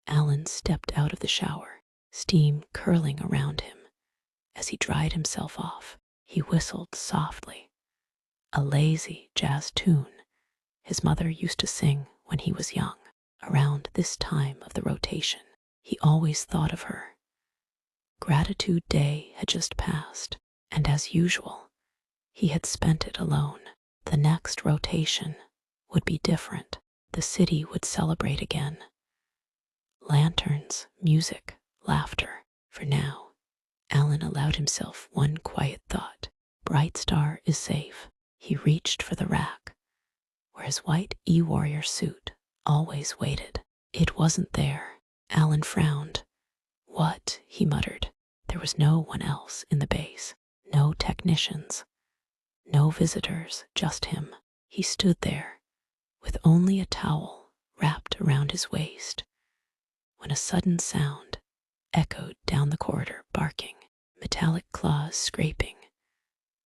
Alan stepped out of the shower, steam curling around him. As he dried himself off, he whistled softly, a lazy jazz tune his mother used to sing when he was young. Around this time of the rotation, he always thought of her. Gratitude Day had just passed, and as usual, he had spent it alone. The next rotation would be different. The city would celebrate again. Lanterns, music, laughter. For now, Alan allowed himself one quiet thought. Bright Star is safe. He reached for the rack, where his white E-Warrior suit always waited. It wasn't there. Alan frowned. What? He muttered. There was no one else in the base. No technicians. No visitors, just him. He stood there, with only a towel wrapped around his waist, when a sudden sound echoed down the corridor, barking, metallic claws scraping,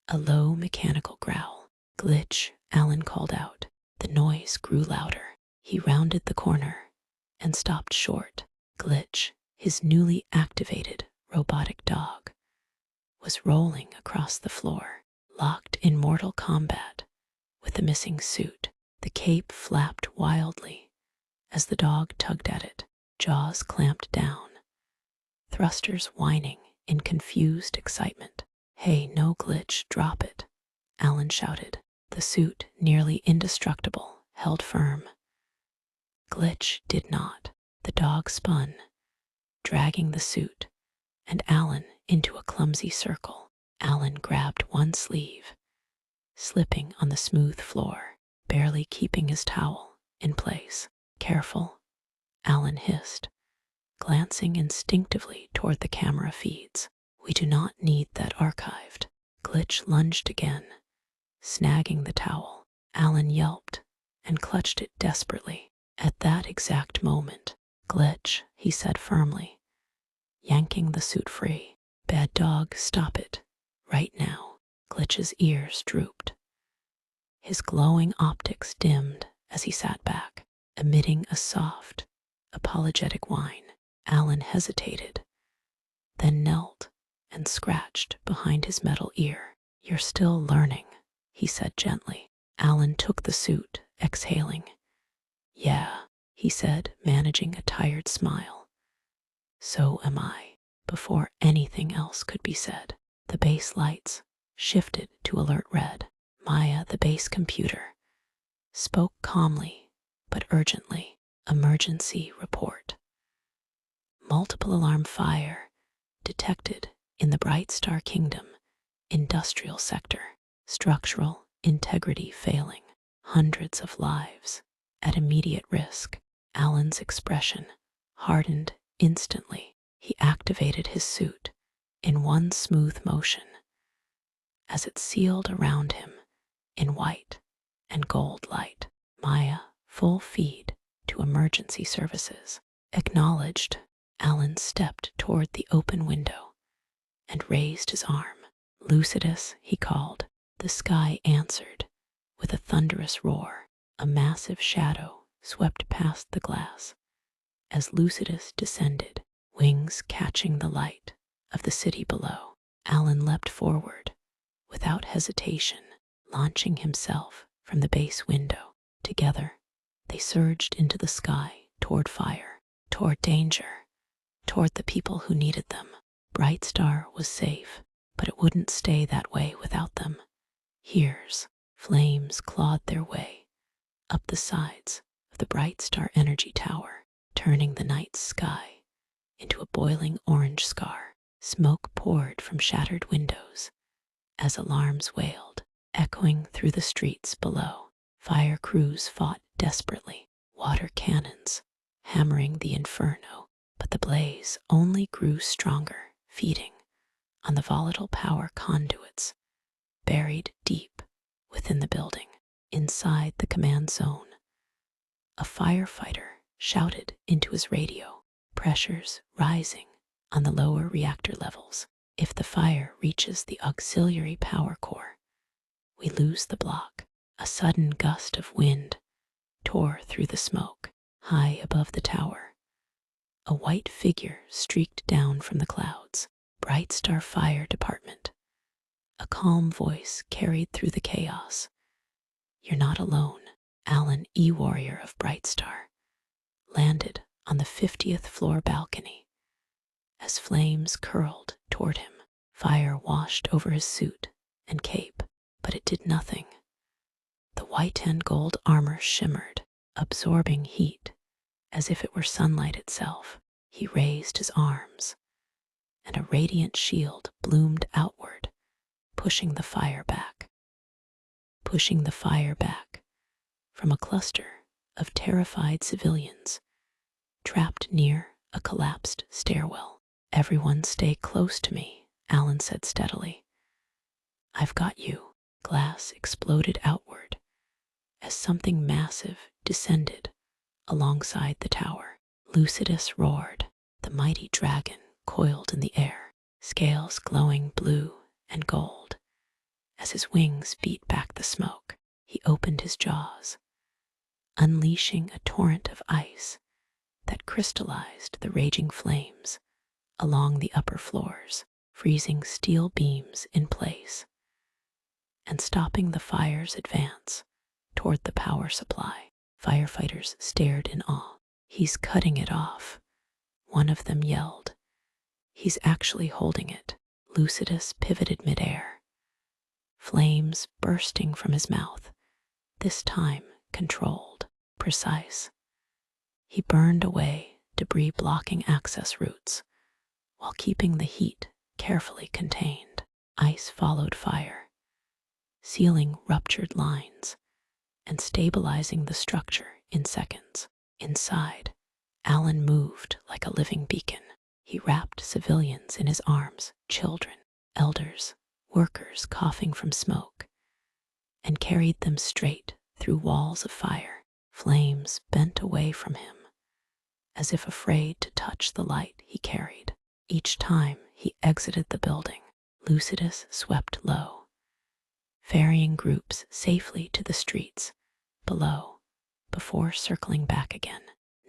a low mechanical growl. Glitch, Alan called out. The noise grew louder. He rounded the corner and stopped short. Glitch, his newly activated robotic dog, was rolling across the floor, locked in mortal combat with the missing suit. The cape flapped wildly as the dog tugged at it, jaws clamped down, thrusters whining in confused excitement. Hey, no, Glitch, drop it, Alan shouted. The suit, nearly indestructible, held firm. Glitch did not. The dog spun, dragging the suit and Alan into a clumsy circle. Alan grabbed one sleeve, slipping on the smooth floor, barely keeping his towel in place. Careful, Alan hissed, glancing instinctively toward the camera feeds. We do not need that archived. Glitch lunged again, snagging the towel. Alan yelped and clutched it desperately. At that exact moment, Glitch, he said firmly, yanking the suit free. Bad dog, stop it. Right now. Glitch's ears drooped. His glowing optics dimmed as he sat back, emitting a soft, apologetic whine. Alan hesitated, then knelt and scratched behind his metal ear. You're still learning, he said gently. Alan took the suit, exhaling. Yeah, he said, managing a tired smile. So am I. Before anything else could be said, the base lights shifted to alert red. Maya, the base computer, spoke calmly but urgently. Emergency report. Multiple alarm fire detected in the Bright Star Kingdom industrial sector. Structural integrity failing. Hundreds of lives at immediate risk. Alan's expression hardened instantly. He activated his suit in one smooth motion as it sealed around him in white and gold light. Maya, full feed to emergency services. Acknowledged. Alan stepped toward the open window and raised his arm. Lucidus, he called. The sky answered with a thunderous roar. A massive shadow swept past the glass as Lucidus descended, wings catching the light of the city below. Alan leapt forward without hesitation, launching himself from the base window. Together, they surged into the sky toward fire, toward danger, toward the people who needed them. Bright Star was safe, but it wouldn't stay that way without them. Here's flames clawed their way up the sides of the Bright Star Energy Tower, turning the night sky into a boiling orange scar. Smoke poured from shattered windows as alarms wailed, echoing through the streets below. Fire crews fought desperately, water cannons hammering the inferno, but the blaze only grew stronger, feeding on the volatile power conduits buried deep within the building. Inside the command zone, a firefighter shouted into his radio, pressures rising on the lower reactor levels. If the fire reaches the auxiliary power core, we lose the block. A sudden gust of wind tore through the smoke. High above the tower, A white figure streaked down from the clouds. Bright Star Fire Department. A calm voice carried through the chaos. You're not alone. Alan, E-Warrior of Bright Star, landed on the 50th floor balcony. As flames curled toward him, fire washed over his suit and cape, but it did nothing. The white and gold armor shimmered, absorbing heat as if it were sunlight itself. He raised his arms, and a radiant shield bloomed outward, pushing the fire back. Pushing the fire back from a cluster of terrified civilians trapped near a collapsed stairwell. Everyone stay close to me, Alan said steadily. I've got you. Glass exploded outward as something massive descended alongside the tower. Lucidus roared. The mighty dragon coiled in the air, scales glowing blue and gold. As his wings beat back the smoke, he opened his jaws, unleashing a torrent of ice that crystallized the raging flames along the upper floors, freezing steel beams in place and stopping the fire's advance toward the power supply. Firefighters stared in awe. He's cutting it off, one of them yelled. He's actually holding it. Lucidus pivoted midair, flames bursting from his mouth, this time controlled, precise. He burned away debris blocking access routes, while keeping the heat carefully contained. Ice followed fire, sealing ruptured lines and stabilizing the structure in seconds. Inside, Alan moved like a living beacon. He wrapped civilians in his arms, children, elders, workers coughing from smoke, and carried them straight through walls of fire. Flames bent away from him, as if afraid to touch the light he carried. Each time he exited the building, Lucidus swept low, ferrying groups safely to the streets below before circling back again.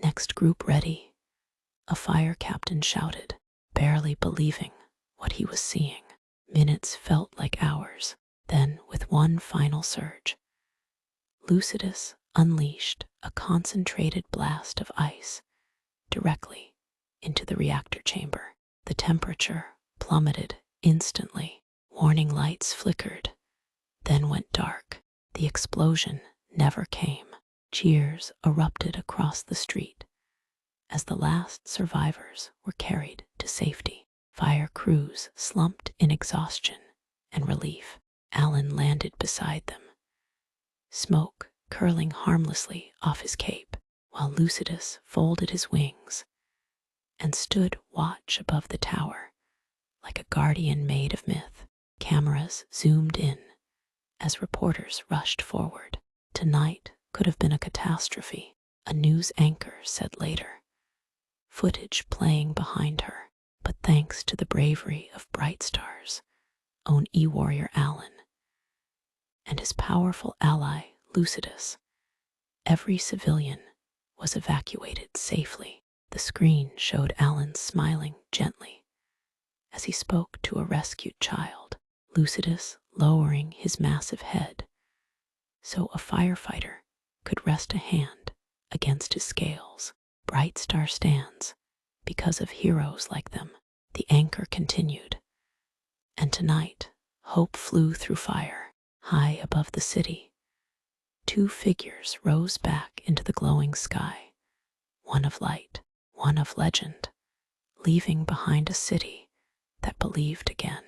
Next group ready, a fire captain shouted, barely believing what he was seeing. Minutes felt like hours. Then, with one final surge, Lucidus unleashed a concentrated blast of ice directly into the reactor chamber. The temperature plummeted instantly. Warning lights flickered, then went dark. The explosion never came. Cheers erupted across the street as the last survivors were carried to safety. Fire crews slumped in exhaustion and relief. Alan landed beside them, smoke curling harmlessly off his cape, while Lucidus folded his wings and stood watch above the tower like a guardian made of myth. Cameras zoomed in as reporters rushed forward. Tonight could have been a catastrophe, a news anchor said later, footage playing behind her. But thanks to the bravery of Bright Star's own E-Warrior Alan and his powerful ally Lucidus, every civilian was evacuated safely. The screen showed Alan smiling gently as he spoke to a rescued child, Lucidus lowering his massive head so a firefighter could rest a hand against his scales. Bright Star stands because of heroes like them. The anchor continued, and tonight hope flew through fire. High above the city, two figures rose back into the glowing sky, one of light, one of legend, leaving behind a city that believed again.